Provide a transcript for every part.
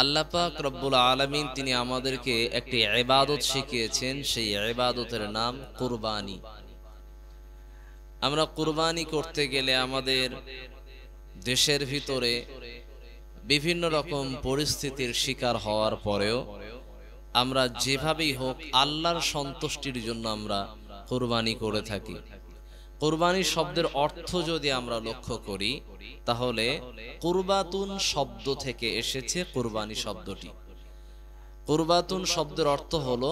আল্লাহ পাক রব্বুল আলামিন তিনি আমাদেরকে একটি ইবাদত শিখিয়েছেন, সেই ইবাদতের নাম কুরবানি। আমরা কুরবানি করতে গেলে আমাদের দেশের ভিতরে বিভিন্ন রকম পরিস্থিতির শিকার হওয়ার পরেও আমরা যেভাবেই হোক আল্লাহর সন্তুষ্টির জন্য আমরা কুরবানি করে থাকি। কুরবানি শব্দের অর্থ যদি আমরা লক্ষ্য করি তাহলে কুরবাতুন শব্দ থেকে এসেছে কুরবানি শব্দটি। কুরবাতুন শব্দের অর্থ হলো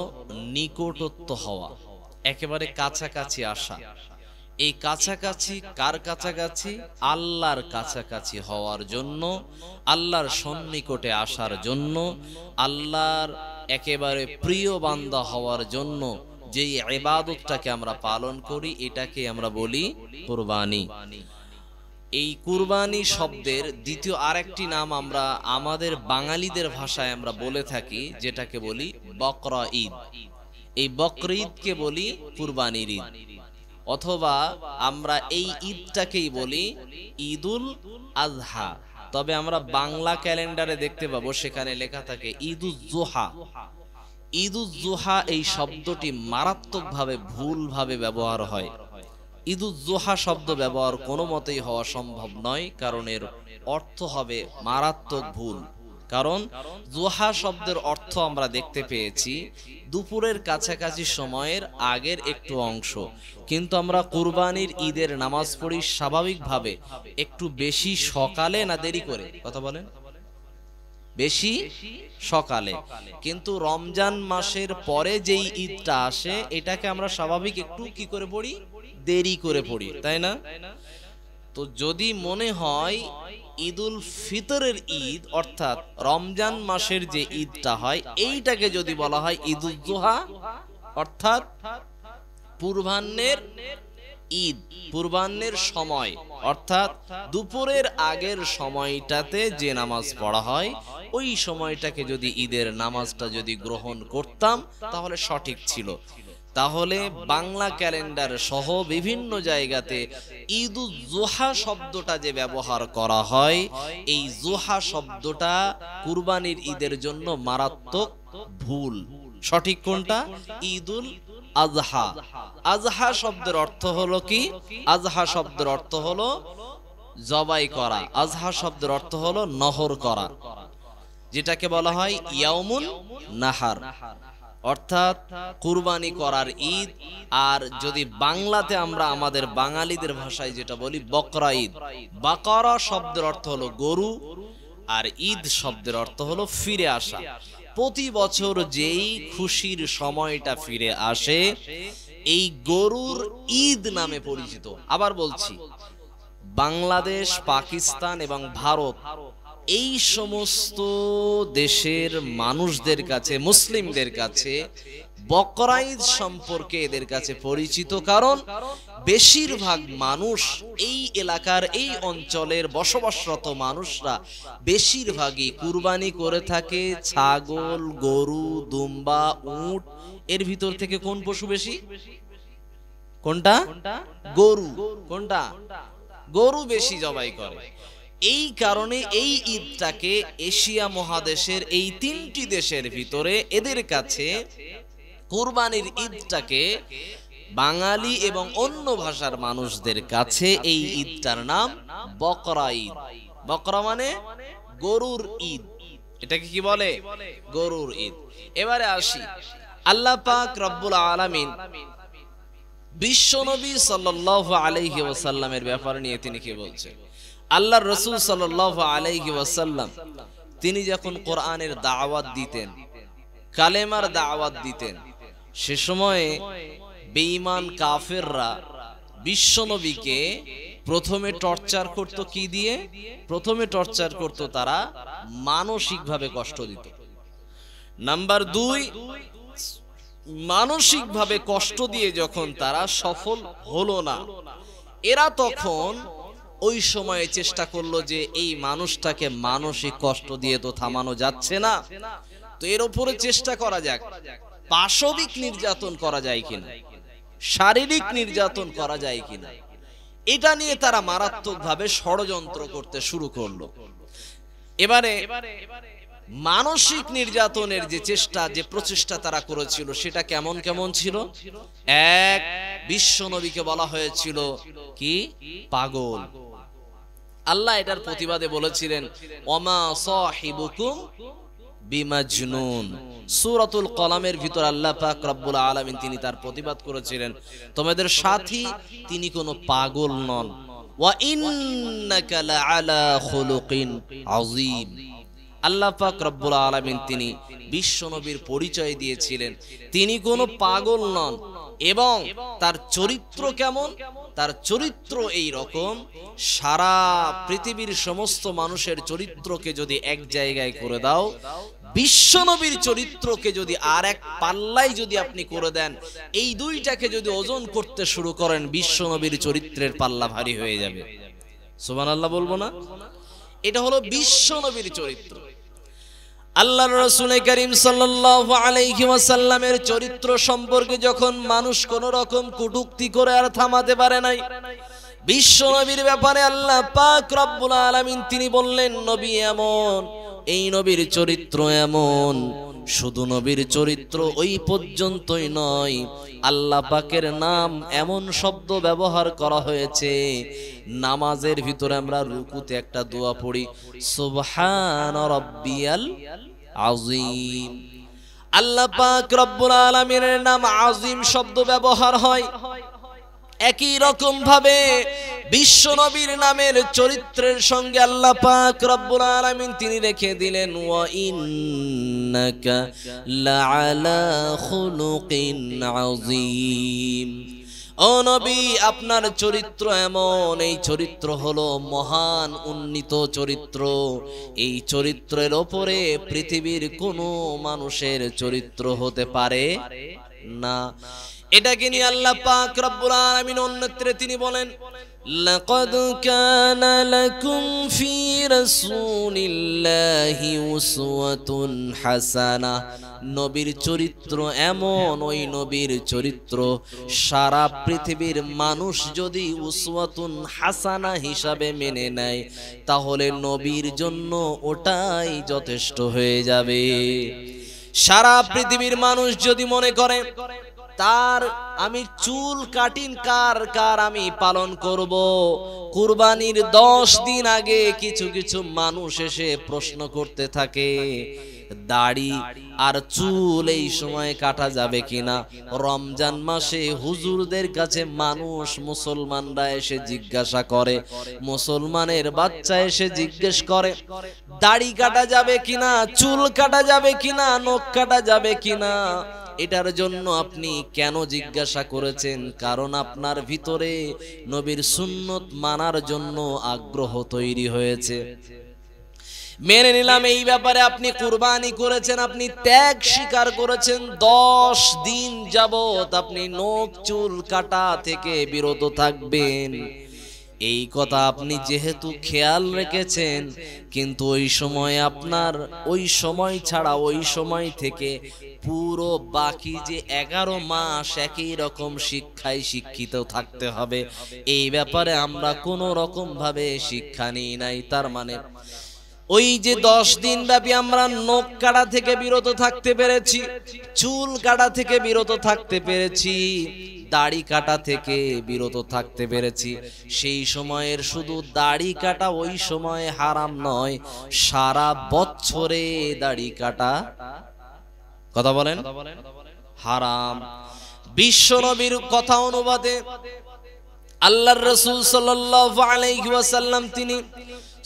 নিকটত্ব হওয়া, একেবারে কাছাকাছি আসা। এই কাছাকাছি কার কাছাকাছি? আল্লাহর কাছাকাছি হওয়ার জন্য, আল্লাহর সন্নিকটে আসার জন্য, আল্লাহর একেবারে প্রিয় বান্দা হওয়ার জন্য যেই ইবাদতটাকে আমরা পালন করি এটাকে আমরা বলি কুরবানি। এই কুরবানি শব্দের দ্বিতীয় আরেকটি নাম আমরা আমাদের বাঙালিদের ভাষায় আমরা বলে থাকি, যেটাকে বলি বকরা ঈদ। এই বকরা ঈদকে বলি কুরবানির ঈদ, অথবা আমরা এই ঈদটাকেই বলি ঈদুল আযহা। তবে আমরা বাংলা ক্যালেন্ডারে দেখতে পাবো সেখানে লেখা থাকে ঈদুজ জুহা। ঈদুজ জুহা এই শব্দটি মারাত্মকভাবে ভুলভাবে ব্যবহার হয়। ঈদুজ জুহা শব্দ ব্যবহার কোনো মতেই হওয়া সম্ভব নয়, কারণ এর অর্থ হবে মারাত্মক ভুল। কারণ জুহা শব্দের অর্থ আমরা দেখতে পেয়েছি দুপুরের কাছাকাছি সময়ের আগের একটু অংশ, কিন্তু আমরা কুরবানির ঈদের নামাজ পড়ি স্বাভাবিকভাবে একটু বেশি সকালে না দেরি করে? কথা বলেন, বেশি সকালে। কিন্তু রমজান মাসের পরে যেই ঈদটা আসে এটাকে আমরা স্বাভাবিক একটু কি করে পড়ি? দেরি করে পড়ি, তাই না? তো যদি মনে হয় ঈদুল ফিতরের ঈদ অর্থাৎ রমজান মাসের যে ঈদটা হয় এইটাকে যদি বলা হয় ঈদুল জুহা অর্থাৎ পূর্বাহ্নের ঈদ, পূর্বাহ্নের সময় অর্থাৎ দুপুরের আগের সময়টাতে যে নামাজ পড়া হয় ওই সময়টাকে যদি ঈদের নামাজটা যদি গ্রহণ করতাম তাহলে সঠিক ছিল। তাহলে বাংলা ক্যালেন্ডার সহ বিভিন্ন জায়গাতে ঈদুল জুহা শব্দটা যে ব্যবহার করা হয়, এই জুহা শব্দটা কুরবানির ঈদের জন্য মারাত্মক ভুল। সঠিক কোনটা? ঈদুল আযহা। আযহা শব্দের অর্থ হলো কি? আযহা শব্দের অর্থ হলো জবাই করা। আযহা শব্দের অর্থ হলো নহর করা, যেটাকে বলা হয় ইয়াউমুন নাহার, অর্থাৎ কুরবানি করার ঈদ। আর যদি বাংলাতে আমরা আমাদের বাঙালিদের ভাষায় যেটা বলি বকরা ঈদ। বাকরা শব্দের অর্থ হলো গরু, আর ঈদ শব্দের অর্থ হলো ফিরে আসা। প্রতি বছর যেই খুশির সময়টা ফিরে আসে এই গরুর ঈদ নামে পরিচিত। আবার বলছি, বাংলাদেশ, পাকিস্তান এবং ভারত এই সমস্ত দেশের মানুষদের কাছে, মুসলিমদের কাছে বকরা ঈদ সম্পর্কে এদের কাছে পরিচিত, কারণ বেশিরভাগ মানুষ এই এলাকার এই অঞ্চলের বসবাসরত মানুষরা বেশিরভাগই কুরবানি করে থাকে ছাগল, গরু, দুম্বা, উট। এর ভিতর থেকে কোন পশু বেশি? কোনটা? গরু। কোনটা? গরু বেশি জবাই করে। এই কারণে এই ঈদটাকে এশিয়া মহাদেশের এই তিনটি দেশের ভিতরে এদের কাছে কুরবানির ঈদটাকে বাঙালি এবং অন্য ভাষার মানুষদের কাছে এই ঈদটার নাম বকরা ঈদ। বকরা মানে গরুর ঈদ। এটাকে কি বলে? গরুর ঈদ। এবারে আসি, আল্লাহ পাক রব্বুল আলামিন বিশ্বনবী সাল্লাল্লাহু আলাইহি ওয়াসাল্লামের ব্যাপার নিয়ে তিনি কি বলছেন? আল্লাহর রাসূল সাল্লাল্লাহু আলাইহি ওয়াসাল্লাম তিনি যখন কোরআনের দাওয়াত দিতেন, কালেমার দাওয়াত দিতেন, সে সময়ে বেঈমান কাফেররা বিশ্বনবীকে প্রথমে টর্চার করত কি দিয়ে? প্রথমে টর্চার করত তারা মানসিকভাবে কষ্ট দিত। নাম্বার 2, মানসিকভাবে কষ্ট দিয়ে যখন তারা সফল হলো না, এরা তখন ওই সময়ে চেষ্টা করলো যে এই মানুষটাকে মানসিক কষ্ট দিয়ে তো থামানো যাচ্ছে না, তো এর উপরে চেষ্টা করা যাক পাশবিক নির্যাতন করা যায় কিনা, শারীরিক নির্যাতন করা যায় কিনা। এটা নিয়ে তারা মারাত্মকভাবে ষড়যন্ত্র করতে শুরু করলো। এবারে মানসিক নির্যাতনের যে চেষ্টা, যে প্রচেষ্টা তারা করেছিল সেটা কেমন কেমন ছিল। এক, বিশ্ব নবীকে বলা হয়েছিল কি, পাগল। আল্লাহ এটার প্রতিবাদে বলেছিলেন ওমা সাহিবুকুম বিমাজনুন। সূরাতুল কলামের ভিতর আল্লাহ পাক রব্বুল আলামিন তিনি তার প্রতিবাদ করেছিলেন, তোমাদের সাথী তিনি কোনো পাগল নন। ওয়া ইন্নাকা লাআলা খুলুকিন আযীম। আল্লাহ পাক রব্বুল আলামিন তিনি বিশ্ব নবীর পরিচয় দিয়েছিলেন তিনি কোনো পাগল নন, এবং তার চরিত্র কেমন, তার চরিত্র এই রকম, সারা পৃথিবীর সমস্ত মানুষের চরিত্রকে যদি এক জায়গায় করে দাও, বিশ্ব নবীর চরিত্রকে যদি আর এক পাল্লায় যদি আপনি করে দেন, এই দুইটাকে যদি ওজন করতে শুরু করেন, বিশ্ব নবীর চরিত্রের পাল্লা ভারী হয়ে যাবে। সুবহানাল্লাহ বলবো না? এটা হলো বিশ্ব নবীর চরিত্র। আল্লাহর রাসূল করিম সাল্লাল্লাহু আলাইহি ওয়াসাল্লামের চরিত্র সম্পর্কে যখন মানুষ কোন রকম কটূক্তি করে আর থামাতে পারে নাই, বিশ্ব নবীর ব্যাপারে আল্লাহ পাক রব্বুল আলামিন তিনি বললেন নবী এমন, এই নবীর চরিত্র এমন। শুধু নবীর চরিত্র ওই পর্যন্তই নয়, আল্লাহ পাকের নাম এমন শব্দ ব্যবহার করা হয়েছে, নামাজের ভিতরে আমরা রুকুতে একটা দোয়া পড়ি, সুবহান রাব্বিয়াল আযীম। আল্লাহ পাক রব্বুল আলামিনের নাম আযীম শব্দ ব্যবহার হয়। একই রকম ভাবে বিশ্ব নবীর নামের চরিত্রের সঙ্গে আল্লাহ পাক রব্বুল আলামিন তিনি রেখে দিলেন ওয়া ইন্নাকা লাআলা খুলুকিন আযীম। ও নবী আপনার চরিত্র এমন, এই চরিত্র হলো মহান উন্নীত চরিত্র, এই চরিত্রের ওপরে পৃথিবীর কোনো মানুষের চরিত্র হতে পারে না। এটাকে নিয়ে আল্লাহ পাক রব্বুল আলামিন অন্যত্রে তিনি বলেন লাকাদ কানা লাকুম ফি রাসূলিল্লাহি উসওয়াতুন হাসানাহ। নবীর চরিত্র এমন, ওই নবীর চরিত্র সারা পৃথিবীর মানুষ যদি উসওয়াতুন হাসানা হিসাবে মেনে নেয়, তাহলে নবীর জন্য ওটাই যথেষ্ট হয়ে যাবে। সারা পৃথিবীর মানুষ যদি মনে করে তার আমি চুল কাটিং কার আমি পালন করব, কুরবানির 10 দিন আগে কিছু কিছু মানুষ এসে প্রশ্ন করতে থাকে দাড়ি আর চুল এই সময় কাটা যাবে কিনা। রমজান মাসে হুজুরদের কাছে মানুষ, মুসলমানরা এসে জিজ্ঞাসা করে, মুসলমানের বাচ্চা এসে জিজ্ঞেস করে দাড়ি কাটা যাবে কিনা, চুল কাটা যাবে কিনা, নখ কাটা যাবে কিনা। এটার জন্য আপনি কেন জিজ্ঞাসা করেছেন? কারণ আপনার ভিতরে নবীর সুন্নত মানার জন্য আগ্রহ তৈরি হয়েছে। মেনে নিলাম এই ব্যাপারে আপনি কুরবানি করেছেন, আপনি ত্যাগ স্বীকার করেছেন, 10 দিন যাবত আপনি নখ চুল কাটা থেকে বিরত থাকবেন। এই কথা আপনি যেহেতু খেয়াল রেখেছেন, কিন্তু ওই সময় আপনার ওই সময় ছাড়া ওই সময় থেকে পুরো বাকি যে 11 মাস একই রকম শিক্ষায় শিক্ষিত থাকতে হবে, এই ব্যাপারে আমরা কোনো রকম ভাবে শিক্ষা নিই নাই। তার মানে ওই যে 10 দিন ব্যাপী আমরা নখ কাটা থেকে বিরত থাকতে পেরেছি, চুল কাটা থেকে বিরত থাকতে পেরেছি, দাড়ি কাটা থেকে বিরত থাকতে পেরেছি। সেই সময়ের শুধু দাড়ি কাটা ওই সময় হারাম নয়, সারা বছরে দাড়ি কাটা, কথা বলেন, হারাম। বিশ্ব নবীর কথা অনুবাদে আল্লাহর রাসূল সাল্লাল্লাহু আলাইহি ওয়াসাল্লাম তিনি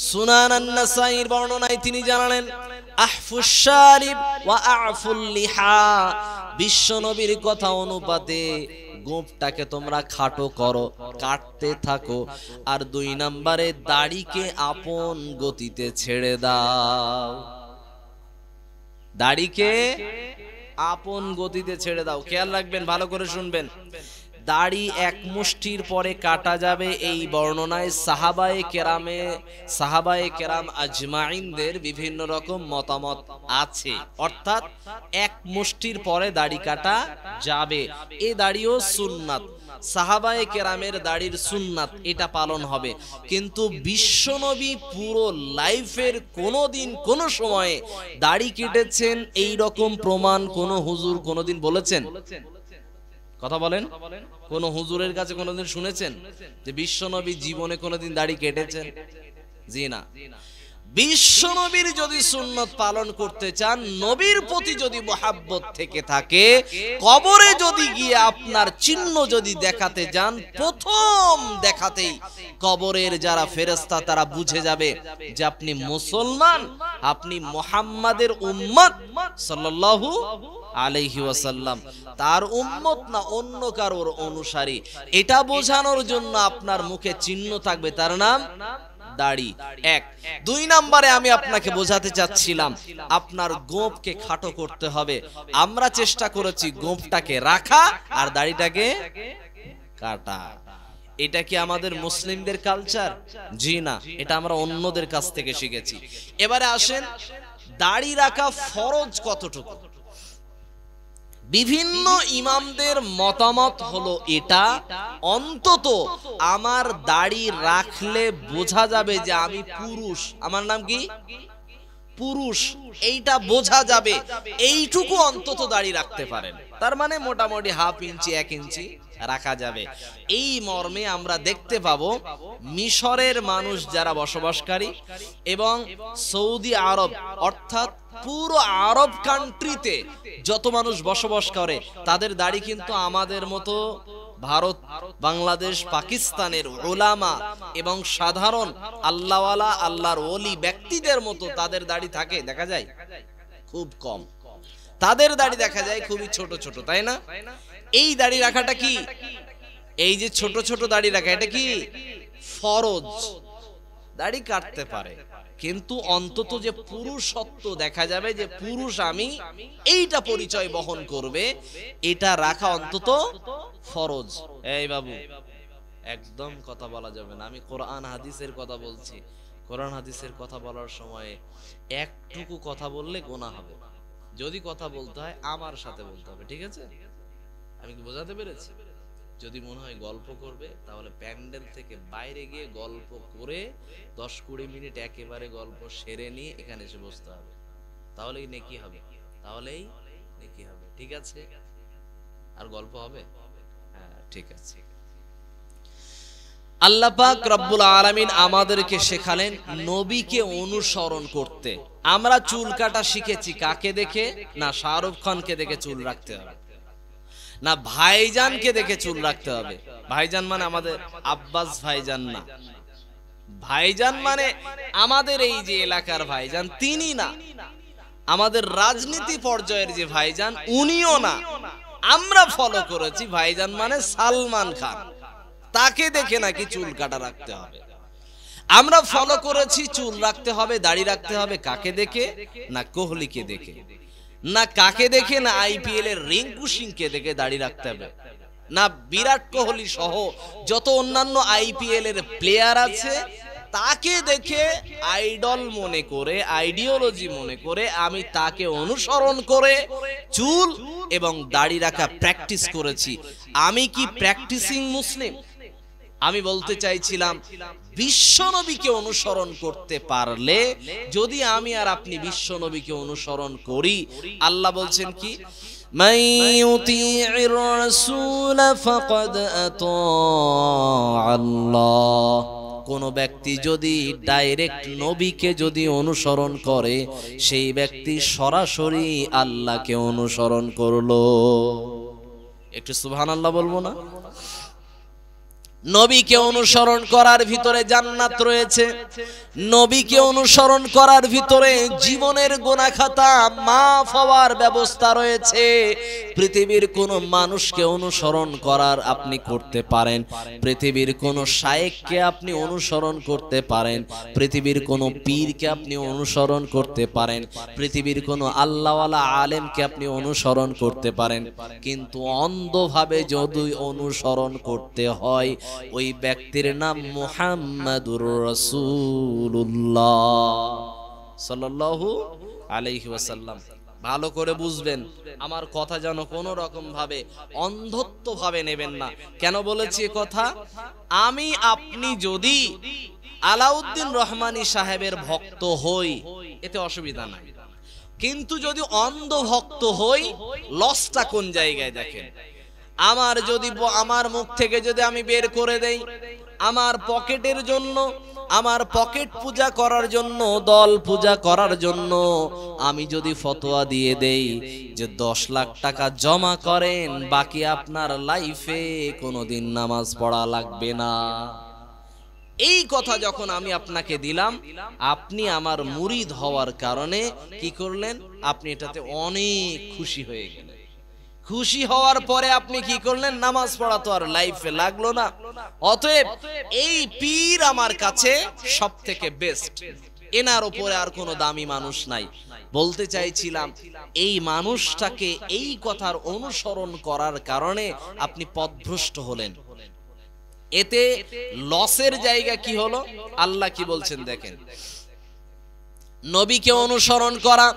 সুনান আন-নাসাঈর বর্ণনায় তিনি জানালেন আহফুশ শারিব ওয়া আফুল লিহা। বিশ্ব নবীর কথা অনুপাতে গোঁফটাকে তোমরা খাটো করো, কাটতে থাকো, আর 2 নম্বরে দাড়িকে আপন গতিতে ছেড়ে দাও। দাড়িকে আপন গতিতে ছেড়ে দাও। খেয়াল রাখবেন, ভালো করে শুনবেন। দাড়ি এক মুষ্টির পরে কাটা যাবে, এই বর্ণনায় সাহাবায়ে কেরাম আজমাইনদের বিভিন্ন রকম মতামত আছে। অর্থাৎ এক মুষ্টির পরে দাড়ি কাটা যাবে, এই দাড়িও সুন্নাত, সাহাবায়ে কেরামের দাড়ির সুন্নাত, এটা পালন হবে। কিন্তু বিশ্বনবী পুরো লাইফের কোনোদিন কোনো সময়ে দাড়ি কেটেছেন এই রকম প্রমাণ কোন হুজুর কোনোদিন বলেছেন? কথা বলেন, কোন হুজুরের কাছে কোনোদিন শুনেছেন যে বিশ্বনবী জীবনে কোনোদিন দাড়ি কেটেছেন? জি না। বিশ্বনবীর যদি সুন্নত পালন করতে চান, নবীর প্রতি যদি মুহাব্বত থেকে থাকে, কবরে যদি গিয়ে আপনার চিহ্ন যদি দেখাতে যান, প্রথম দেখাতেই কবরের যারা ফেরেশতা তারা বুঝে যাবে যে আপনি মুসলমান, আপনি মুহাম্মাদের উম্মত সাল্লাল্লাহু আলাইহি ওয়াসাল্লাম, তার উম্মত না অন্য কারোর অনুসারী। এটা বোঝানোর জন্য আপনার মুখে চিহ্ন থাকবে, তার নাম দাড়ি। এক। দুই নম্বরে আমি আপনাকে বোঝাতে চাচ্ছিলাম আপনার গোঁফকে খাটো করতে হবে। আমরা চেষ্টা করেছি গোঁফটাকে রাখা আর দাড়িটাকে কাটা। এটা কি আমাদের মুসলিমদের কালচার? জি না, এটা আমরা অন্যদের কাছ থেকে শিখেছি। এবারে আসেন, দাড়ি রাখা ফরজ কতটুকু? বিভিন্ন ইমামদের মতামত হলো এটা, অন্তত আমার দাড়ি রাখলে বোঝা যাবে যে আমি পুরুষ, আমার নাম কি পুরুষ, এইটা বোঝা যাবে, এইটুকু অন্তত দাড়ি রাখতে পারেন। তার মানে মোটামুটি হাফ ইঞ্চি 1 ইঞ্চি রাখা যাবে। এই মর্মে আমরা দেখতে পাবো মিশরের মানুষ যারা বসবাসকারী এবং সৌদি আরব অর্থাৎ পুরো আরব কান্ট্রিতে যত মানুষ বসবাস করে তাদের দাড়ি কিন্তু আমাদের মতো ভারত, বাংলাদেশ, পাকিস্তানের উলামা এবং সাধারণ আল্লাহওয়ালা আল্লাহর ওলি ব্যক্তিদের মতো তাদের দাড়ি থাকে, দেখা যায় খুব কম। তাদের দাড়ি দেখা যায় খুবই ছোট ছোট, তাই না? এই দাড়ি রাখাটা কি, এই যে ছোট ছোট দাড়ি রাখা, এটা কি ফরজ? দাড়ি কাটতে পারে কিন্তু অন্তত যে পুরুষত্ব দেখা যাবে যে পুরুষ আমি, এইটা পরিচয় বহন করবে, এটা রাখা অন্তত ফরজ। এই বাবু, একদম কথা বলা যাবে না। আমি কোরআন হাদিসের কথা বলছি, কোরআন হাদিসের কথা বলার সময় একটুকু কথা বললে গুনাহ হবে। যদি কথা বলতে হয় আমার সাথে বলতে হবে, ঠিক আছে? আমি কি বোঝাতে পেরেছি? যদি মনে হয় গল্প করবে তাহলে প্যান্ডেল থেকে বাইরে গিয়ে গল্প করে 10-20 মিনিট একেবারে গল্প সেরে নিয়ে এখানে এসে বসতে হবে, তাহলেই নেকি হবে, তাহলেই নেকি হবে, ঠিক আছে? আর গল্প হবে? হ্যাঁ, ঠিক আছে। আল্লাহ পাক রব্বুল আলামিন আমাদেরকে শেখালেন নবীকে অনুসরণ করতে। আমরা চুল কাটা শিখেছি কাকে দেখে? না শাহরুখ খানকে দেখে চুল রাখতে হবে, না ভাইজানকে দেখে চুল রাখতে হবে। ভাইজান মানে আমাদের আব্বাস ভাইজান না, ভাইজান মানে আমাদের এই যে এলাকার ভাইজান তিনি না, আমাদের রাজনীতি পর্যায়ের যে ভাইজান উনিও না। আমরা ফলো করেছি ভাইজান মানে সালমান খান, তাকে দেখে নাকি চুল কাটা রাখতে হবে। আমরা ফলো করেছি চুল রাখতে হবে, দাড়ি রাখতে হবে কাকে দেখে? না কোহলিকে দেখে, না কাকে দেখে? না আইপিএল এর রিঙ্কু সিংকে দেখে দাড়ি রাখতে হবে, না বিরাট কোহলি সহ যত অন্যান্য আইপিএল এর প্লেয়ার আছে তাকে দেখে আইডল মনে করে, আইডিওলজি মনে করে আমি তাকে অনুসরণ করে চুল এবং দাড়ি রাখা প্র্যাকটিস করেছি। আমি কি প্র্যাকটিসিং মুসলিম? আমি বলতে চাইছিলাম বিশ্বনবীকে অনুসরণ করতে পারলে, যদি আমি আর আপনি বিশ্বনবীকে অনুসরণ করি, আল্লাহ বলছেন কি, মান ইউতিইর রাসূল ফাকাদ আতা আল্লাহ। কোন ব্যক্তি যদি ডাইরেক্ট নবীকে যদি অনুসরণ করে সেই ব্যক্তি সরাসরি আল্লাহকে অনুসরণ করলো। একটু সুবহানাল্লাহ বলবো না? নবীকে অনুসরণ করার ভিতরে জান্নাত রয়েছে, নবীকে অনুসরণ করার ভিতরে জীবনের গুনাহ খাতা মাফ হওয়ার ব্যবস্থা রয়েছে। পৃথিবীর কোন মানুষকে অনুসরণ করার আপনি করতে পারেন, পৃথিবীর কোন শায়েখকে আপনি অনুসরণ করতে পারেন, পৃথিবীর কোন পীরকে আপনি অনুসরণ করতে পারেন, পৃথিবীর কোন আল্লাহওয়ালা আলেমকে আপনি অনুসরণ করতে পারেন, কিন্তু অন্ধভাবে যদি অনুসরণ করতে হয় ওই ব্যক্তির নাম মুহাম্মাদুর রাসূলুল্লাহ সাল্লাল্লাহু আলাইহি ওয়াসাল্লাম। ভালো করে বুঝবেন, আমার কথা যেন কোনো রকম ভাবে অন্ধত্ব ভাবে নেবেন না। কেন বলেছি এ কথা? আমি আপনি যদি আলাউদ্দিন রহমানী সাহেবের ভক্ত হই এতে অসুবিধা নাই, কিন্তু যদি অন্ধ ভক্ত হই লসটা কোন জায়গায় দেখেন। আমার মুখ থেকে যদি আমি বের করে দেই আমার পকেটের জন্য, আমার পকেট পূজা করার জন্য, দল পূজা করার জন্য আমি যদি ফতোয়া দিয়ে দেই যে 10 লাখ টাকা জমা করেন, বাকি আপনার লাইফে কোনোদিন নামাজ পড়া লাগবে না, এই কথা যখন আমি আপনাকে দিলাম, আপনি আমার মুরিদ হওয়ার কারণে কি করলেন? আপনি এটাতে অনেক খুশি হয়ে গেলেন। খুশি হওয়ার পরে আপনি কি করলেন? নামাজ পড়া তো আর লাইফে লাগলো না। অতএব এই পীর আমার কাছে সব থেকে বেস্ট, এনার উপরে আর কোনো দামি মানুষ নাই। বলতে চাইছিলাম এই মানুষটাকে এই কথার অনুসরণ করার কারণে আপনি পথভ্রষ্ট হলেন। এতে লসের জায়গা কি হলো? আল্লাহ কি বলছেন দেখেন, নবীকে অনুসরণ করা,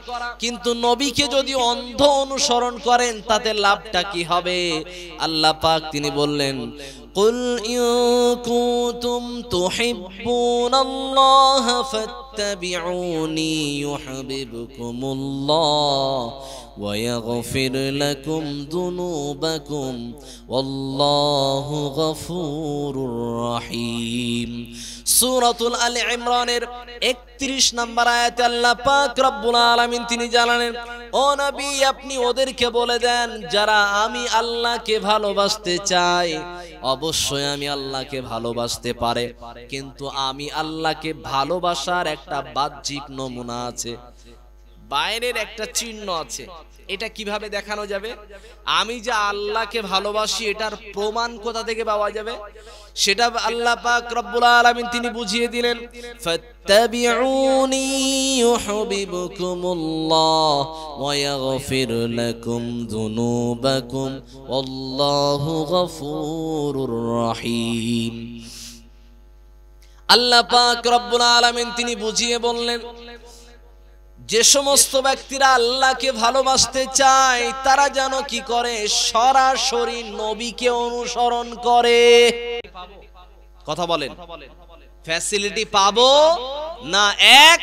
কিন্তু নবীকে যদি অন্ধ অনুসরণ করেন তাতে লাভটা কি হবে? আল্লাহ পাক তিনি বললেন, কুল ইন কুনতুম তুহিব্বুনাল্লাহ ফাত্তাবিউনি ইউহিব্বুকুমুল্লাহ ওয়া ইয়াগফির লাকুম যুনুবাকুম ওয়াল্লাহু গফুরুর রহিম। সূরাতুল আলে ইমরানের 31 নম্বর আয়াতে আল্লাহ পাক রব্বুল আলামিন তিনি জানালেন, ও নবী আপনি ওদেরকে বলে দেন যারা আমি আল্লাহকে ভালোবাসতে চাই, অবশ্যই আমি আল্লাহকে ভালোবাসতে পারে, কিন্তু আমি আল্লাহকে ভালোবাসার একটা বাহ্যিক নমুনা আছে, বাইরের একটা চিহ্ন আছে। এটা কিভাবে দেখানো যাবে? আমি যে আল্লাহকে ভালোবাসি এটার প্রমাণ কোথা থেকে পাওয়া যাবে? সেটা আল্লাহ পাক রব্বুল আলামিন তিনি বুঝিয়ে দিলেন, ফাত্তাবিউনি ইউহিব্বুকুমুল্লাহ ওয়া ইয়াগফির লাকুম যুনুবাকুম ওয়াল্লাহু গফুরুর রহিম। আল্লাহ পাক রব্বুল আলামিন তিনি বুঝিয়ে বললেন, যে সমস্ত ব্যক্তিরা আল্লাহকে ভালোবাসতে চায় তারা যেন কি করে? সরাসরি নবীকে অনুসরণ করে। কথা বলেন, ফ্যাসিলিটি পাবো না? এক,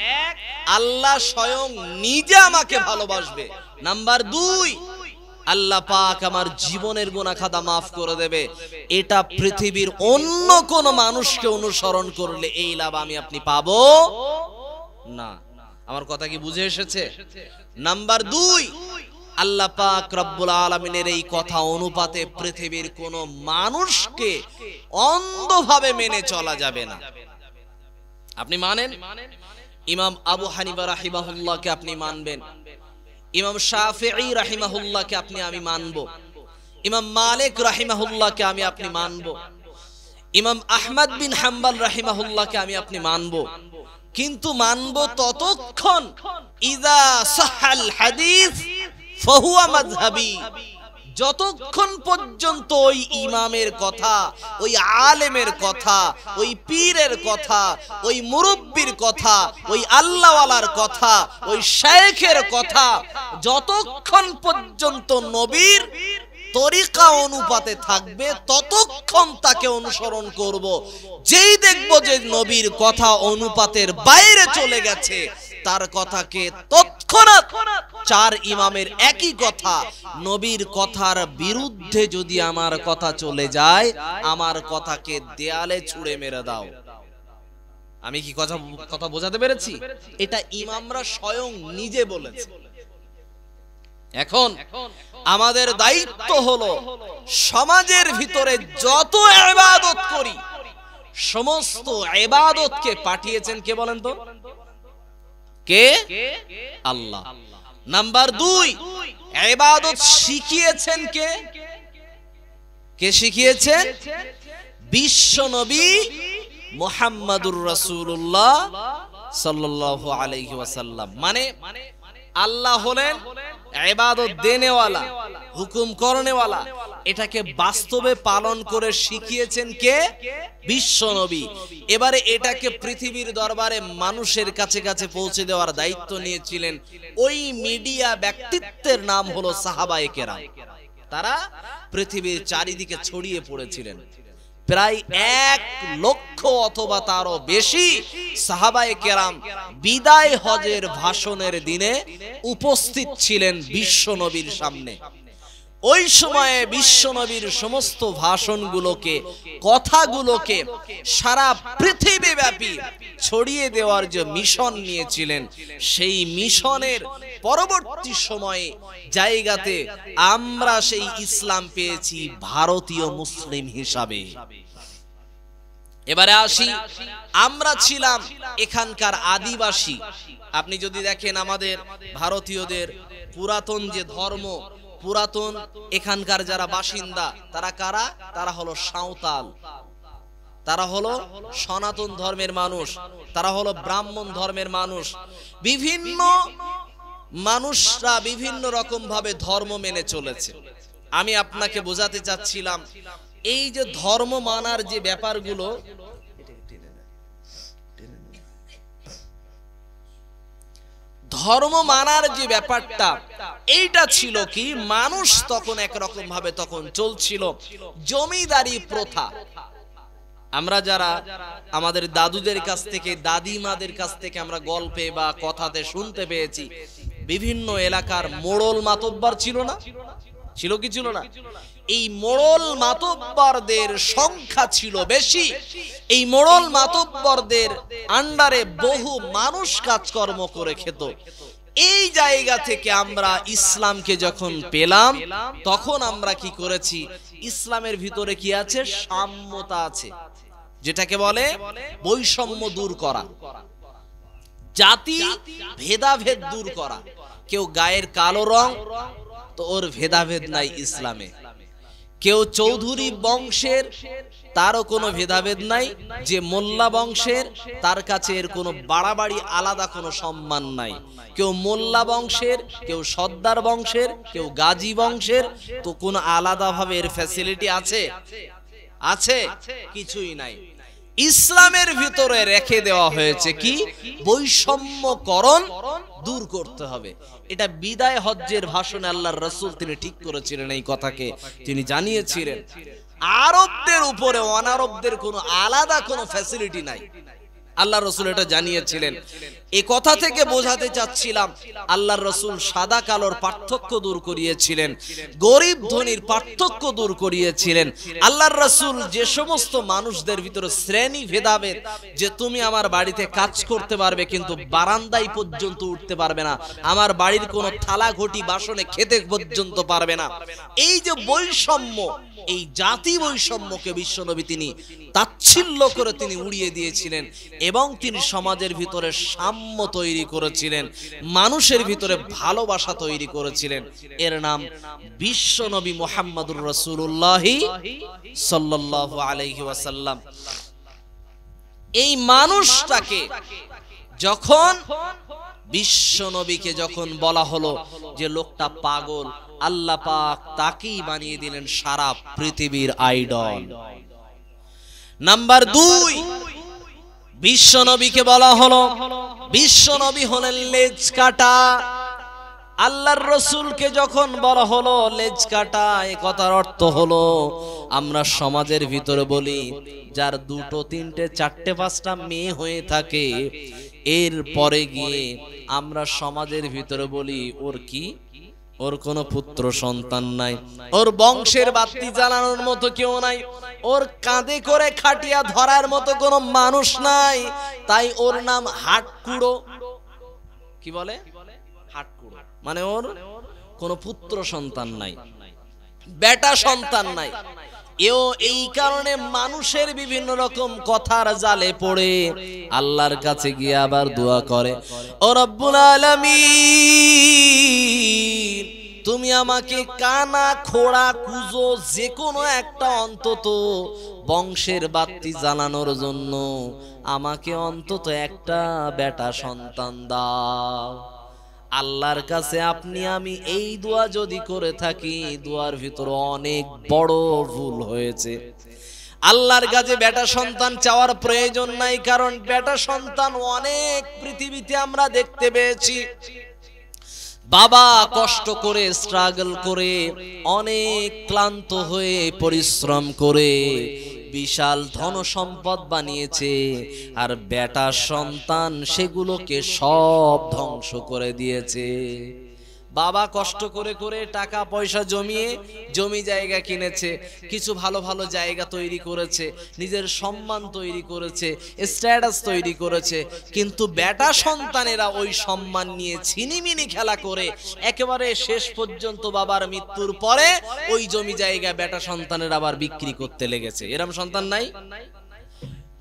আল্লাহ স্বয়ং নিজে আমাকে ভালোবাসবে। নাম্বার 2, আল্লাহ পাক আমার জীবনের গুনাহ খাতা মাফ করে দেবে। এটা পৃথিবীর অন্য কোন মানুষকে অনুসরণ করলে এই লাভ আমি আপনি পাবো না। আমার কথা কি বুঝে এসেছে? নাম্বার 2, আল্লাহ পাক রব্বুল আলামিনের এই কথা অনুপাতে পৃথিবীর কোন মানুষকে অন্ধভাবে মেনে চলা যাবে না। আপনি মানেন? ইমাম আবু হানিফা রাহিমাহুল্লাহকে আপনি মানবেন, ইমাম শাফিঈ রাহিমাহুল্লাহকে আমি মানবো, ইমাম মালিক রাহিমাহুল্লাহকে আপনি মানবো, ইমাম আহমদ বিন হাম্বল রাহিমাহুল্লাহকে আপনি মানবো, কিন্তু মানবো ততক্ষণ ইযা সাহাল হাদিস ফাহুয়া মাযহাবি, যতক্ষণ পর্যন্ত ওই ইমামের কথা, ওই আলেমের কথা, ওই পীরের কথা, ওই মুরব্বির কথা, ওই আল্লাহওয়ালার কথা, ওই শায়েখের কথা যতক্ষণ পর্যন্ত নবীর তরিকা অনুপাতে থাকবে ততক্ষণ তাকে অনুসরণ করব। যেই দেখব যে নবীর কথা অনুপাতের বাইরে চলে গেছে তার কথাকে তৎক্ষণাৎ, 4 ইমামের একই কথা, নবীর কথার বিরুদ্ধে যদি আমার কথা চলে যায় আমার কথাকে দেয়ালে ছুঁড়ে মেরে দাও। আমি কি কথা বোঝাতে পেরেছি? এটা ইমামরা স্বয়ং নিজে বলেছে। এখন আমাদের দায়িত্ব হলো সমাজের ভিতরে যত ইবাদত করি সমস্ত ইবাদতকে পাঠিয়েছেন কে বলেন তো? কে? আল্লাহ। নাম্বার 2, ইবাদত শিখিয়েছেন কে? কে শিখিয়েছেন? বিশ্ব নবী মুহাম্মাদুর রাসূলুল্লাহ সাল্লাল্লাহু আলাইহি ওয়াসাল্লাম। মানে আল্লাহ হলেন ইবাদত দেনেওয়ালা, হুকুম করনেওয়ালা। এটাকে বাস্তবে পালন করে শিখিয়েছেন কে? বিশ্ব নবী। এবারে এটাকে পৃথিবীর দরবারে মানুষের কাছে কাছে পৌঁছে দেওয়ার দায়িত্ব নিয়েছিলেন ওই মিডিয়া ব্যক্তিত্বের নাম হলো সাহাবায়ে কেরাম। তারা পৃথিবীর চারিদিকে ছড়িয়ে পড়েছিলেন। প্রায় 1 লক্ষ অথবা তারও বেশি সাহাবায়ে কেরাম বিদায় হজের ভাষণের দিনে উপস্থিত ছিলেন বিশ্ব নবীর সামনে। ওই সময়ে বিশ্ব নবীর সমস্ত ভাষণগুলোকে, কথাগুলোকে সারা পৃথিবীব্যাপী ছড়িয়ে দেওয়ার যে মিশন নিয়েছিলেন, সেই মিশনের পরবর্তী সময়ে জায়গাতে আমরা সেই ইসলাম পেয়েছি ভারতীয় মুসলিম হিসাবে। এবারে আসি, আমরা ছিলাম এখানকার আদিবাসী। আপনি যদি দেখেন আমাদের ভারতীয়দের পুরাতন যে ধর্ম, পুরাতন এখানকার যারা বাসিন্দা, তারা কারা? তারা হলো সাঁওতাল, তারা হলো সনাতন ধর্মের মানুষ, তারা হলো ব্রাহ্মণ ধর্মের মানুষ। বিভিন্ন মানুষরা বিভিন্ন রকম ভাবে ধর্ম মেনে চলেছে। আমি আপনাকে বোঝাতে চাচ্ছিলাম এই যে ধর্ম মানার যে ব্যাপারগুলো, ধর্ম মানার যে ব্যাপারটা, এইটা ছিল কি, মানুষ তখন একরকম ভাবে তখন চলছিল জমিদারি প্রথা। আমরা যারা আমাদের দাদুদের কাছ থেকে, দাদিমাদের কাছ থেকে আমরা গল্পে বা কথাতে শুনতে পেয়েছি, বিভিন্ন এলাকার মোড়ল মাতব্বর ছিল না? ছিল কি ছিল না? এই মোড়ল মাতব্বরদের সংখ্যা ছিল বেশি। এই মোড়ল মাতব্বরদের আন্ডারে বহু মানুষ কাজকর্ম করে খেত। এই জায়গা থেকে আমরা ইসলামকে যখন পেলাম, তখন আমরা কি করেছি? ইসলামের ভিতরে কি আছে? সাম্যতা আছে, যেটাকে বলে বৈষম্য দূর করা, জাতি ভেদাভেদ দূর করা। কেউ গায়ের কালো রং, তো ওর ভেদাভেদ নাই ইসলামে। কেউ চৌধুরী বংশের, তারও কোনো ভেদাভেদ নাই। যে মোল্লা বংশের, তার কাছে এর কোনো বাড়াবাড়ি আলাদা কোনো সম্মান নাই। কেউ মোল্লা বংশের, কেউ সর্দার বংশের, কেউ গাজী বংশের, তো কোনো আলাদা ভাবে এর ফ্যাসিলিটি আছে? আছে? কিছুই নাই। ইসলামের ভিতরে রেখে দেওয়া হয়েছে কি? বৈষম্যকরণ দূর করতে হবে। এটা বিদায় হজ্জের ভাষণে আল্লাহর রাসূল তিনি ঠিক করেছিলেন, এই কথাকে তিনি জানিয়েছিলেন। আরবদের উপরে অনারবদের কোনো আলাদা কোনো ফ্যাসিলিটি নাই, আল্লাহর রাসূল এটা জানিয়েছিলেন। এই কথা থেকে বোঝাতে চাচ্ছিলাম, আল্লাহর রাসূল সাদা কালোর পার্থক্য দূর করিয়েছিলেন, গরিব ধনীর পার্থক্য দূর করিয়েছিলেন। আল্লাহর রাসূল যে সমস্ত মানুষদের ভিতরে শ্রেণী ভেদাভেদ, যে তুমি আমার বাড়িতে কাজ করতে পারবে কিন্তু বারান্দায় পর্যন্ত উঠতে পারবে না, আমার বাড়ির কোনো থালা ঘটি বাসনে খেতে পর্যন্ত পারবে না, এই যে বৈষম্য, এই জাতি বৈষম্যকে বিশ্বনবী তিনি তাচ্ছিল্য করে তিনি উড়িয়ে দিয়েছিলেন এবং তিনি সমাজের ভিতরে সাম্য তৈরি করেছিলেন, মানুষের ভিতরে ভালোবাসা তৈরি করেছিলেন। এর নাম বিশ্বনবী মুহাম্মদুর রাসূলুল্লাহ সাল্লাল্লাহু আলাইহি ওয়াসাল্লাম। এই মানুষটাকে যখন বিশ্বনবীকে যখন বলা হলো যে লোকটা পাগল, আল্লাহ পাক তাকেই বানিয়ে দিলেন সারা পৃথিবীর আইডল। নাম্বার 2, বিশ্বনবীকে বলা হলো বিশ্বনবী হলেন লেজ কাটা। আল্লাহর রাসূলকে যখন বলা হলো লেজ কাটা, এই কথার অর্থ হলো আমরা সমাজের ভিতরে বলি যার 2, 3, 4, 5টা মেয়ে হয়ে থাকে, এর পরে গিয়ে আমরা সমাজের ভিতরে বলি ওর কি, ওর কোনো পুত্র সন্তান নাই, ওর বংশের বাতি জ্বালানোর মতো কেউ নাই, ওর কাঁধে করে খাটিয়া ধরার মতো কোনো মানুষ নাই, তাই ওর নাম হাটকুড়ো। কি বলে? হাটকুড়ো মানে ওর কোনো পুত্র সন্তান নাই, বেটা সন্তান নাই। এই কারণে মানুষের বিভিন্ন রকম কথার জালে পড়ে আল্লাহর কাছে গিয়ে আবার দোয়া করে, ও রব্বুল আলামিন তুমি আমাকে কানা খোড়া কুজো যে কোনো একটা অন্তত বংশের বাতি জ্বালানোর জন্য আমাকে অন্তত একটা বেটা সন্তান দাও। আল্লাহর কাছে আপনি আমি এই দোয়া যদি করে থাকি, দোয়ার ভিতর অনেক বড় ভুল হয়েছে। আল্লাহর কাছে বেটা সন্তান চাওয়ার প্রয়োজন নাই, কারণ বেটা সন্তান অনেক পৃথিবীতে আমরা দেখতে পেয়েছি। বাবা কষ্ট করে স্ট্রাগল করে অনেক ক্লান্ত হয়ে পরিশ্রম করে বিশাল ধন সম্পদ বানিয়েছে, আর বেটা সন্তান সেগুলোকে সব ধ্বংস করে দিয়েছে। বাবা কষ্ট করে করে টাকা পয়সা জমিয়ে জমি জায়গা কিনেছে, কিছু ভালো ভালো জায়গা তৈরি করেছে, নিজের সম্মান তৈরি করেছে, স্ট্যাটাস তৈরি করেছে, কিন্তু বেটা সন্তানেরা ওই সম্মান নিয়ে ছিনিমিনি খেলা করে একেবারে শেষ পর্যন্ত বাবার মৃত্যুর পরে ওই জমি জায়গা বেটা সন্তানের আবার বিক্রি করতে লেগেছে। এরকম সন্তান নাই?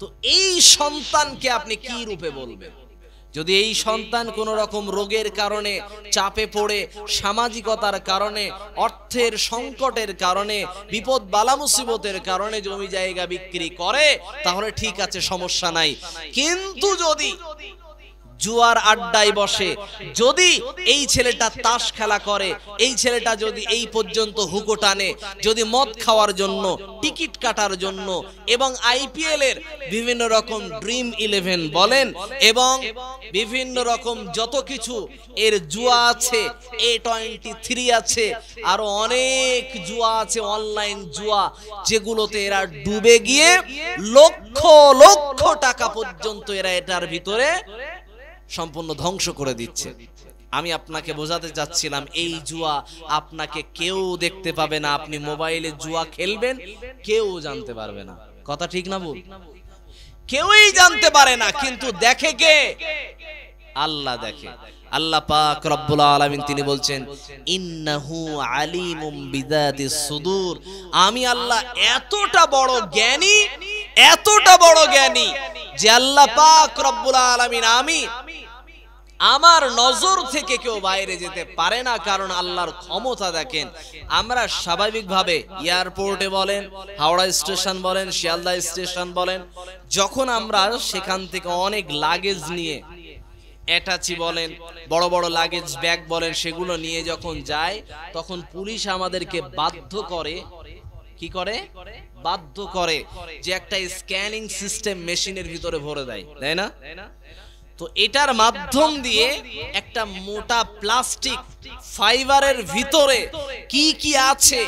তো এই সন্তানকে আপনি কি রূপে বলবেন? যদি এই সন্তান কোন রকম রোগের কারণে চাপে পড়ে, সামাজিকতার কারণে, অর্থের সংকটের কারণে, বিপদ বালা মুসিবতের কারণে জমি জায়গা বিক্রি করে, তাহলে ঠিক আছে, সমস্যা নাই। কিন্তু যদি জুয়ার আড্ডায় বসে, যদি এই ছেলেটা তাস খেলা করে, এই ছেলেটা যদি এই পর্যন্ত হুকো টানে, যদি মদ খাওয়ার জন্য, টিকিট কাটার জন্য এবং আইপিএল এর বিভিন্ন রকম ড্রিম 11 বলেন এবং বিভিন্ন রকম যত কিছু এর জুয়া আছে, A23 আছে, আরো অনেক জুয়া আছে, অনলাইন জুয়া, যেগুলোতে এরা ডুবে গিয়ে লক্ষ লক্ষ টাকা পর্যন্ত এরা এটার ভিতরে সম্পূর্ণ ধ্বংস করে দিচ্ছে। আমি আপনাকে বোঝাতে চাচ্ছিলাম, এই জুয়া আপনাকে কেউ দেখতে পাবে না। আপনি মোবাইলে জুয়া খেলবেন, কেউ জানতে পারবে না। কথা ঠিক না ভুল? কেউই জানতে পারে না, কিন্তু দেখে কে? আল্লাহ দেখে। আল্লাহ পাক রব্বুল আলামিন তিনি বলছেন, ইন্নাহু আলিমুম বিযাতিস সুদূর, আমি আল্লাহ এতটা বড় জ্ঞানী, এতটা বড় জ্ঞানী যে আল্লাহ পাক রব্বুল আলামিন আমার নজর থেকে কেউ বাইরে যেতে পারে না, কারণ আল্লাহর ক্ষমতা দেখেন। আমরা স্বাভাবিকভাবে এয়ারপোর্টে বলেন, হাওড়া স্টেশন বলেন, শিয়ালদা স্টেশন বলেন, যখন আমরা সেখান থেকে অনেক লাগেজ নিয়ে, অ্যাটাচি বলেন, বড় বড় লাগেজ ব্যাগ বলেন, সেগুলো নিয়ে যখন যায়, তখন পুলিশ আমাদেরকে বাধ্য করে, কি করে? বাধ্য করে যে একটা স্ক্যানিং সিস্টেম মেশিনের ভিতরে ভরে দেয়, তাই না? তো এটার মাধ্যম দিয়ে একটা মোটা প্লাস্টিক ফাইবারের ভিতরে কি কি আছে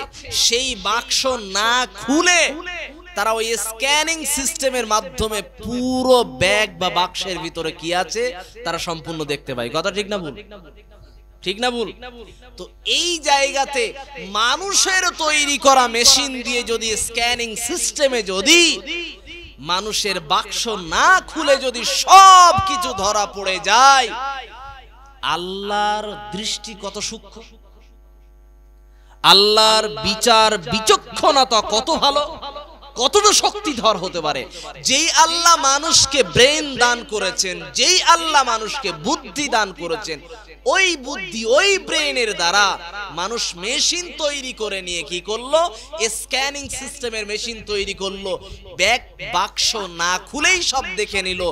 সেই বাক্স না খুলে তারা ওই স্ক্যানিং সিস্টেমের মাধ্যমে পুরো ব্যাগ বা বাক্সের ভিতরে কি আছে তারা সম্পূর্ণ দেখতে পায়। কথা ঠিক না ভুল? ঠিক না ভুল? তো এই জায়গাতে মানুষের তৈরি করা মেশিন দিয়ে যদি স্ক্যানিং সিস্টেমে যদি মানুষের বাক্স না খুলে যদি সব কিছু ধরা পড়ে যায়, আল্লাহর দৃষ্টি কত সূক্ষ্ম, আল্লাহর বিচার বিচক্ষণতা কত ভালো, কতটা শক্তিধর হতে পারে। যেই আল্লাহ মানুষকে ব্রেন দান করেছেন, যেই আল্লাহ মানুষকে বুদ্ধি দান করেছেন, ওই বুদ্ধি ওই ব্রেনের দ্বারা মানুষ মেশিন তৈরি করে নিয়ে কি করলো? স্ক্যানিং সিস্টেমের মেশিন তৈরি করলো, ব্যাগ বাক্স না খুলেই সব দেখে নিল।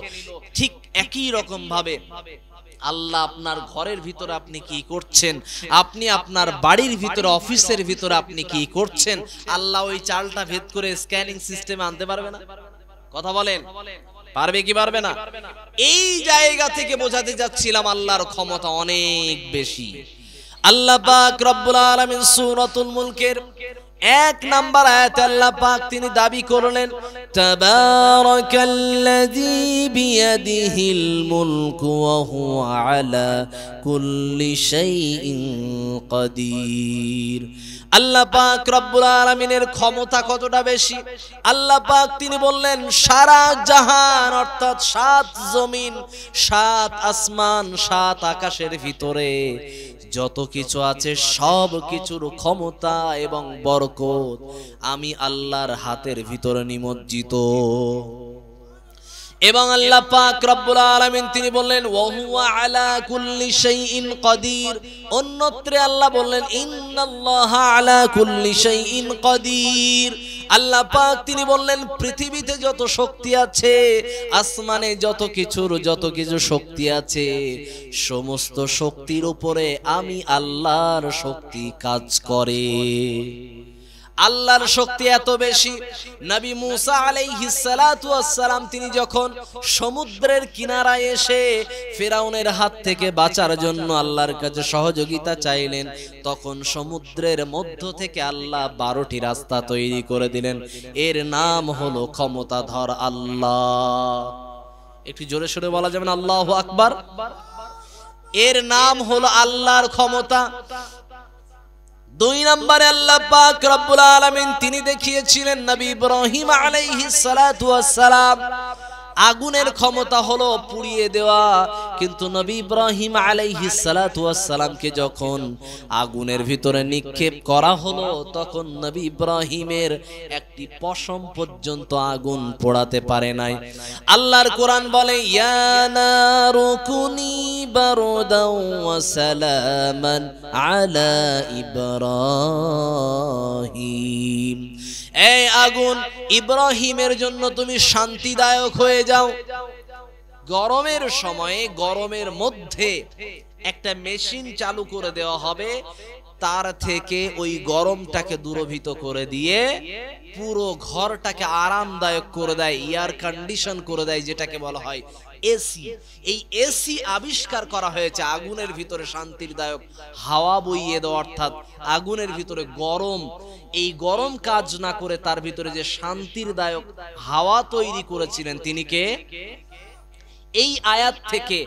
ঠিক একই রকম ভাবে আল্লাহ আপনার ঘরের ভিতরে আপনি কি করছেন, আপনি আপনার বাড়ির ভিতরে, অফিসের ভিতরে আপনি কি করছেন, আল্লাহ ওই চালটা ভেদ করে স্ক্যানিং সিস্টেমে আনতে পারবে না? কথা বলেন, পারবে কি পারবে না? এই জায়গা থেকে বোঝাতে যাচ্ছিলাম আল্লাহর ক্ষমতা অনেক বেশি। আল্লাহ পাক রব্বুল আলামিন সূরাতুল মুলকের 1 নাম্বার আয়াতে আল্লাহ পাক তিনি দাবি করলেন, তাবারাকাল্লাযী বিয়াদিহিল মুলকু ওয়া হুয়া আলা কুল্লি শাইইন কাদির। আল্লাহ পাক রব্বুল আলামিনের ক্ষমতা কতটা বেশি, আল্লাহ পাক তিনি বললেন সারা জাহান অর্থাৎ 7 জমিন, 7 আসমান, 7 আকাশের ভিতরে যত কিছু আছে সব কিছুর ক্ষমতা এবং বরকত আমি আল্লাহর হাতের ভিতরে নিমজ্জিত। এবং আল্লাহ পাক রব্বুল আলামিন তিনি বললেন ওয়া হুয়া আলা কুল্লি শাইইন কাদির। অন্যত্রে আল্লাহ বললেন ইন্নাল্লাহা আলা কুল্লি শাইইন কাদির। আল্লাহ পাক তিনি বললেন পৃথিবীতে যত শক্তি আছে, আসমানে যত কিছু শক্তি আছে, সমস্ত শক্তির উপরে আমি আল্লাহর শক্তি কাজ করে। আল্লাহর শক্তি এত বেশি, নবী মুসা আলাইহিস সালাতু ওয়াস সালাম তিনি যখন সমুদ্রের কিনারায় এসে ফিরাউনের হাত থেকে বাঁচার জন্য আল্লাহর কাছে সহযোগিতা চাইলেন, তখন সমুদ্রের মধ্য থেকে আল্লাহ 12টি রাস্তা তৈরি করে দিলেন। এর নাম হলো ক্ষমতাধর আল্লাহ। একটু জোরে সোরে বলা যাবে না আল্লাহু আকবার? এর নাম হলো আল্লাহর ক্ষমতা। 2 নম্বরে আল্লাহ পাক রব্বুল আলামিন তিনি দেখিয়েছিলেন নবী ইব্রাহিম আলাইহিস সালাতু ওয়াস সালাম আগুনের ক্ষমতা হলো পুড়িয়ে দেওয়া, কিন্তু নবী ইব্রাহিম আলাইহিস সালাতু ওয়াস সালামকে যখন আগুনের ভিতরে নিক্ষেপ করা হলো, তখন নবী ইব্রাহিমের একটি পশম পর্যন্ত আগুন পোড়াতে পারে নাই। আল্লাহর কোরআন বলে ইয়া নারু কুনি বারদাও ওয়া সালামান আলা ইব্রাহিম। এই আগুন ইব্রাহিমের জন্য তুমি শান্তিদায়ক হয়ে যাও। গরমের সময়ে গরমের মধ্যে একটা মেশিন চালু করে দেওয়া হবে, তার থেকে ওই গরমটাকে দূরভীত করে দিয়ে পুরো ঘরটাকে আরামদায়ক করে দেয়, এয়ার কন্ডিশন করে দেয়, যেটাকে বলা হয় এসি। এই এসি আবিষ্কার করা হয়েছে আগুনের ভিতরে শান্তির দায়ক হাওয়া বইয়ে দেওয়া, অর্থাৎ আগুনের ভিতরে গরম, এই গরম কাজ না করে তার ভিতরে যে শান্তির দায়ক হাওয়া তৈরি করেছিলেন তিনি কে? এই আয়াত থেকে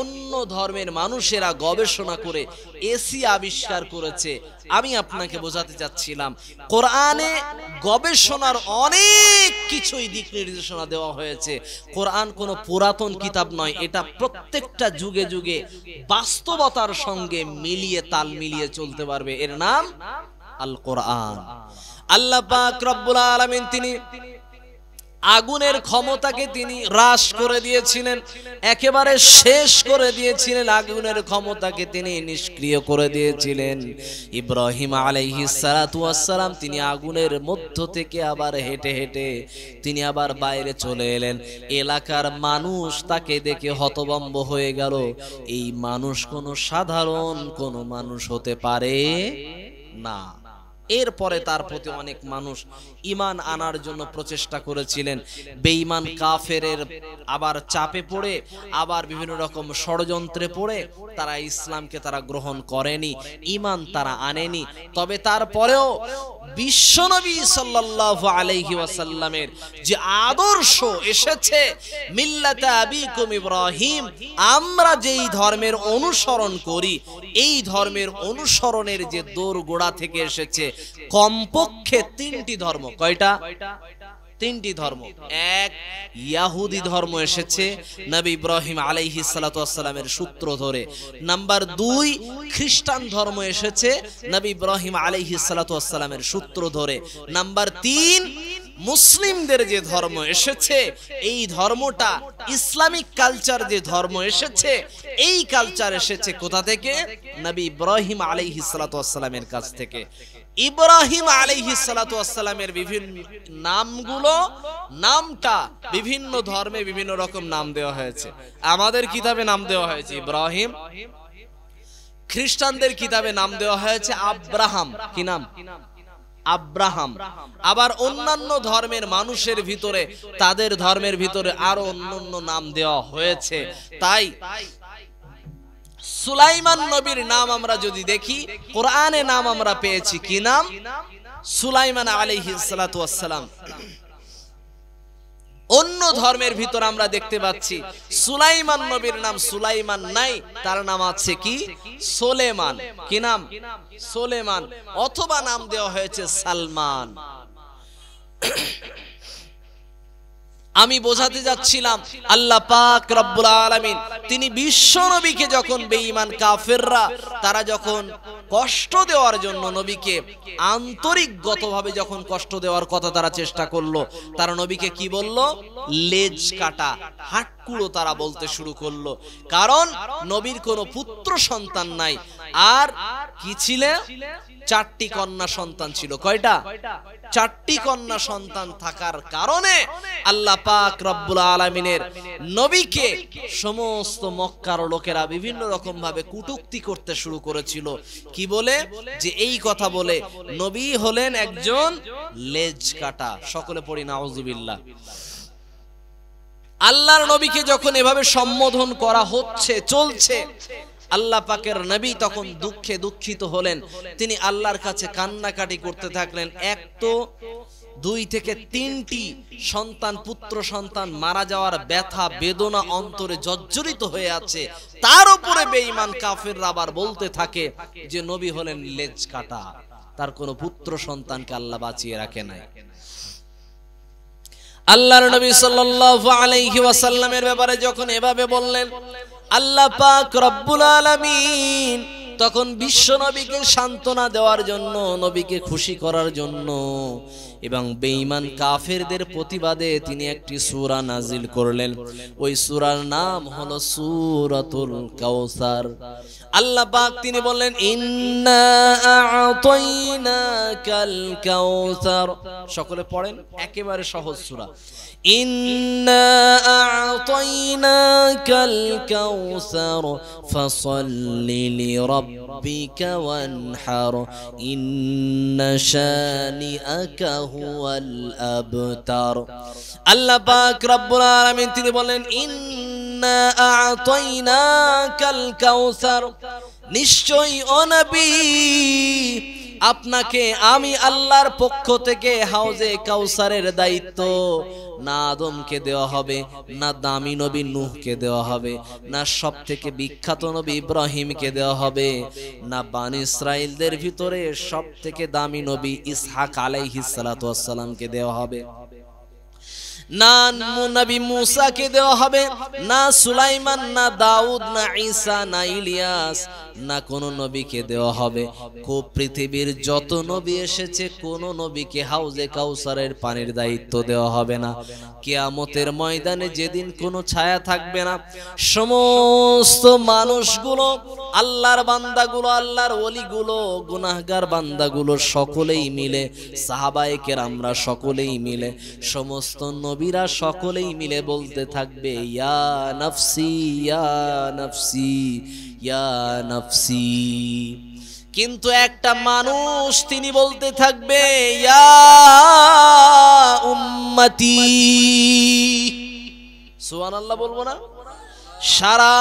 অন্য ধর্মের মানুষেরা গবেষণা করে এসি আবিষ্কার করেছে। আমি আপনাকে বোঝাতে চাচ্ছিলাম কোরআনে গবেষণার অনেক কিছুই দিক নির্দেশনা দেওয়া হয়েছে। কোরআন কোনো পুরাতন কিতাব নয়, এটা প্রত্যেকটা যুগে যুগে বাস্তবতার সঙ্গে মিলিয়ে তাল মিলিয়ে চলতে পারবে। এর নাম আল কোরআন। আল্লাহ পাক রব্বুল আলামিন তিনি আগুনের ক্ষমতাকে তিনি হ্রাস করে দিয়েছিলেন, একেবারে শেষ করে দিয়েছিলেন, আগুনের ক্ষমতাকে তিনি নিষ্ক্রিয় করে দিয়েছিলেন। ইব্রাহিম আলাইহিস সালাতু ওয়াস সালাম তিনি আগুনের মধ্য থেকে আবার হেঁটে হেঁটে তিনি আবার বাইরে চলে এলেন। এলাকার মানুষ তাকে দেখে হতভম্ব হয়ে গেল। এই মানুষ কোনো সাধারণ কোনো মানুষ হতে পারে না। এরপরে তার প্রতি অনেক মানুষ ঈমান আনার জন্য প্রচেষ্টা করেছিলেন। বেঈমান কাফেরের আবার চাপে পড়ে, আবার বিভিন্ন রকম ষড়যন্ত্রে পড়ে তারা ইসলামকে তারা গ্রহণ করেনি, ঈমান তারা আনেনি। তবে তারপরেও বিশ্বনবী সাল্লাল্লাহু আলাইহি ওয়াসাল্লামের যে আদর্শ এসেছে, মিল্লাতে আবিকুম ইব্রাহিম, আমরা যেই ধর্মের অনুসরণ করি, এই ধর্মের অনুসরণের যে দোরগোড়া থেকে এসেছে কমপক্ষে 3টি ধর্ম। কয়টা? 3টি ধর্ম। এক, ইহুদি ধর্ম এসেছে নবী ইব্রাহিম আলাইহিস সালাতু ওয়াস সালামের সূত্র ধরে। নাম্বার 2, খ্রিস্টান ধর্ম এসেছে নবী ইব্রাহিম আলাইহিস সালাতু ওয়াস সালামের সূত্র ধরে। নাম্বার 3, মুসলিমদের যে ধর্ম এসেছে, এই ধর্মটা ইসলামিক কালচার যে ধর্ম এসেছে, এই কালচার এসেছে কোথা থেকে? নবী ইব্রাহিম আলাইহিস সালাতু ওয়াস সালামের কাছ থেকে। ইব্রাহিম আলাইহিস সালাতু ওয়াস সালামের বিভিন্ন নামটা বিভিন্ন ধর্মে বিভিন্ন রকম নাম দেওয়া হয়েছে। আমাদের কিতাবে নাম দেওয়া হয়েছে ইব্রাহিম, খ্রিস্টানদের কিতাবে নাম দেওয়া হয়েছে আব্রাহাম। কি নাম? আব্রাহাম। আবার অন্যান্য ধর্মের মানুষের ভিতরে, তাদের ধর্মের ভিতরে আরো অন্যান্য নাম দেওয়া হয়েছে। তাই সুলাইমান নবীর নাম আমরা যদি দেখি, কোরআনে নাম আমরা পেয়েছি কি নাম? সুলাইমান আলাইহিস সালাতু ওয়াস সালাম। অন্য ধর্মের ভিতর আমরা দেখতে পাচ্ছি সুলাইমান নবীর নাম সুলাইমান নাই, তার নাম আছে কি? সোলেমান। কি নাম? সোলেমান। অথবা নাম দেওয়া হয়েছে সালমান। আমি বোঝাতে যাচ্ছিলাম আল্লাহ পাক রব্বুল আলামিন তিনি বিশ্ব নবীকে যখন বেঈমান কাফেররা তারা যখন কষ্ট দেওয়ার জন্য নবীকে আন্তরিকগতভাবে যখন কষ্ট দেওয়ার কথা তারা চেষ্টা করলো, তারা নবীকে কি বলল? লেজ কাটা, হাটকুড়ো তারা বলতে শুরু করলো। কারণ নবীর কোনো পুত্র সন্তান নাই। আর কি ছিল? 4টি কন্যা সন্তান ছিল। কয়টা? 4টি কন্যা সন্তান থাকার কারণে আল্লাহ পাক রব্বুল আলামিনের নবীকে সমস্ত মক্কার লোকেরা বিভিন্ন রকম ভাবে কটূক্তি করতে শুরু করেছিল। কি বলে? যে এই কথা বলে নবী হলেন একজন লেজ কাটা। সকলে পড়ি নাউজুবিল্লাহ। আল্লাহর নবীকে যখন এভাবে সম্বোধন করা হচ্ছে, চলছে, আল্লাহ পাকের নবী তখন দুঃখে দুঃখিত হলেন। তিনি আল্লাহর কাছে কান্নাকাটি করতে থাকলেন। এক তো 2 থেকে 3টি সন্তান, পুত্র সন্তান মারা যাওয়ার ব্যথা বেদনা অন্তরে জর্জরিত হয়ে আছে। তার উপরে বেঈমান কাফেররা আবার বলতে থাকে যে নবী হলেন লেজ কাটা, তার কোনো পুত্র সন্তানকে আল্লাহ বাঁচিয়ে রাখে নাই। আল্লাহর নবী সাল্লাল্লাহু আলাইহি ওয়াসাল্লামের ব্যাপারে যখন এভাবে বললেন, আল্লাহ পাক রব্বুল আলামিন তখন বিশ্ব নবীকে সান্ত্বনা দেওয়ার জন্য, নবীকে খুশি করার জন্য এবং বেঈমান কাফেরদের প্রতিবাদে তিনি একটি সূরা নাজিল করলেন। ওই সূরার নাম হলো সূরাতুল কাউসার। আল্লাহ পাক তিনি বললেন, ইন্না আ'তাইনাকাল কাউসার। সকলে পড়েন, একেবারে সহজ সূরা। ইন্না আ'তাইনাকাল কাউসার ফাসাল্লি লিরাব্বিকা ওয়ানহার ইন্না শানিআকা হুয়াল আবতার। আল্লাহ পাক রব্বুল আলামিন তিনি বলেন, ইন্না আ'তাইনাকাল কাউসার, নিশ্চয়ই ও নবী আপনাকে আমি আল্লাহর পক্ষ থেকে হাউজে কাউসারের দায়িত্ব না আদমকে দেওয়া হবে, না দামি নবী নূহকে দেওয়া হবে, না সব থেকে বিখ্যাত নবী ইব্রাহিমকে দেওয়া হবে, না বানি ইসরাইলদের ভিতরে সব থেকে দামি নবী ইসহাক আলাইহিস সালাতু ওয়াস সালামকে দেওয়া হবে, না নবী মুসাকে দেওয়া হবে, না সুলাইমান, না দাউদ, না ঈসা, না ইলিয়াস, না কোন নবীকে দেওয়া হবে। খুব পৃথিবীর যত নবী এসেছে কোন নবীকে হাউজে কাউসারের পানির দায়িত্ব দেওয়া হবে না। কিয়ামতের ময়দানে যেদিন কোনো ছায়া থাকবে না, সমস্ত মানুষগুলো, আল্লাহর বান্দাগুলো, আল্লাহর ওলিগুলো, গুনাহগার বান্দাগুলো সকলেই মিলে, সাহাবায়ে কেরামরা সকলেই মিলে, সমস্ত নবীরা সকলেই মিলে বলতে থাকবে, ইয়া নফসি ইয়া নফসি ইয়া নফসি। কিন্তু একটা মানুষ তিনি বলতে থাকবে, ইয়া উম্মতি। সুবহানাল্লাহ বলবো না? সারা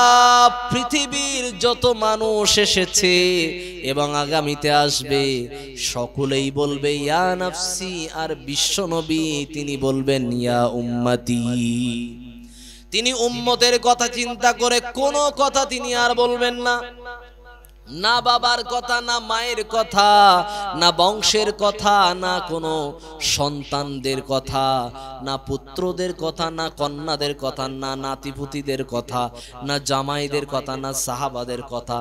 পৃথিবীর যত মানুষ এসেছে এবং আগামীতে আসবে সকলেই বলবে ইয়া নফসি, আর বিশ্ব নবী তিনি বলবেন ইয়া উম্মতি। তিনি উম্মতের কথা চিন্তা করে কোনো কথা তিনি আর বলবেন না, না বাবার কথা, না মায়ের কথা, না বংশের কথা, না কোনো সন্তানদের কথা, না পুত্রদের কথা, না কন্যাদের কথা, না নাতিপুতিদের কথা, না জামাইদের কথা, না সাহাবাদের কথা,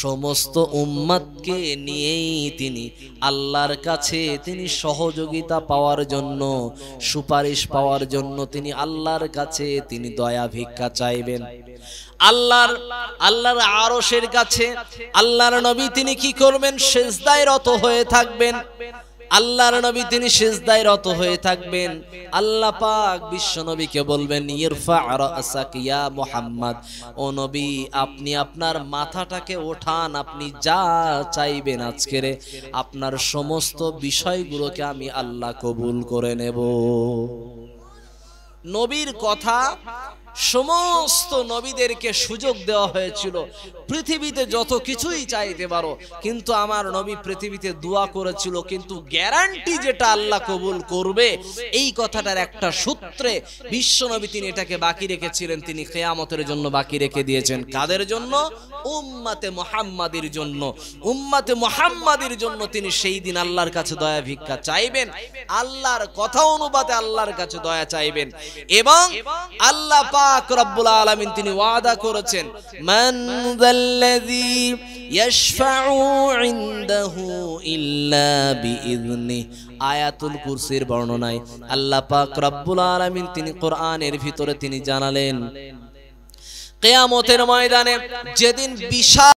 সমস্ত উম্মতকে নিয়েই তিনি আল্লাহর কাছে তিনি সহযোগিতা পাওয়ার জন্য, সুপারিশ পাওয়ার জন্য তিনি আল্লাহর কাছে তিনি দয়া ভিক্ষা চাইবেন। আল্লাহর আরশের কাছে আল্লাহর নবী তিনি কি করবেন? সিজদায় রত হয়ে থাকবেন। আল্লাহর নবী তিনি সিজদায় রত হয়ে থাকবেন। আল্লাহ পাক বিশ্ব নবীকে বলবেন, ইরফা রাসাক ইয়া মুহাম্মদ, ও নবী আপনি আপনার মাথাটাকে ওঠান, আপনি যা চাইবেন আজকের আপনার সমস্ত বিষয়গুলোকে আমি আল্লাহ কবুল করে নেব। নবীর কথা সমস্ত নবীদেরকে সুযোগ দেওয়া হয়েছিল পৃথিবীতে যত কিছুই চাইতে পারো, কিন্তু আমার নবী পৃথিবীতে দোয়া করেছিল, কিন্তু গ্যারান্টি যেটা আল্লাহ কবুল করবে এই কথাটার একটা সূত্রে বিশ্ব নবী তিনি এটাকে বাকি রেখেছিলেন, তিনি কিয়ামতের জন্য বাকি রেখে দিয়েছেন। কাদের জন্য? উম্মতে মুহাম্মাদির জন্য। উম্মতে মুহাম্মাদির জন্য তিনি সেই দিন আল্লাহর কাছে দয়া ভিক্ষা চাইবেন, আল্লাহর কথা অনুপাতে আল্লাহর কাছে দয়া চাইবেন। এবং আল্লাহ পাক রব্বুল আলামিন তিনি ওয়াদা করেছেন, মান যাল্লাযী ইয়াশফাউ ইনদাহু ইল্লা বিইذনিহি। আয়াতুল কুরসির বর্ণনায় আল্লাহ পাক রব্বুল আলামিন তিনি কোরআনের ভিতরে তিনি জানালেন, কিয়ামতের ময়দানে যেদিন বিশাল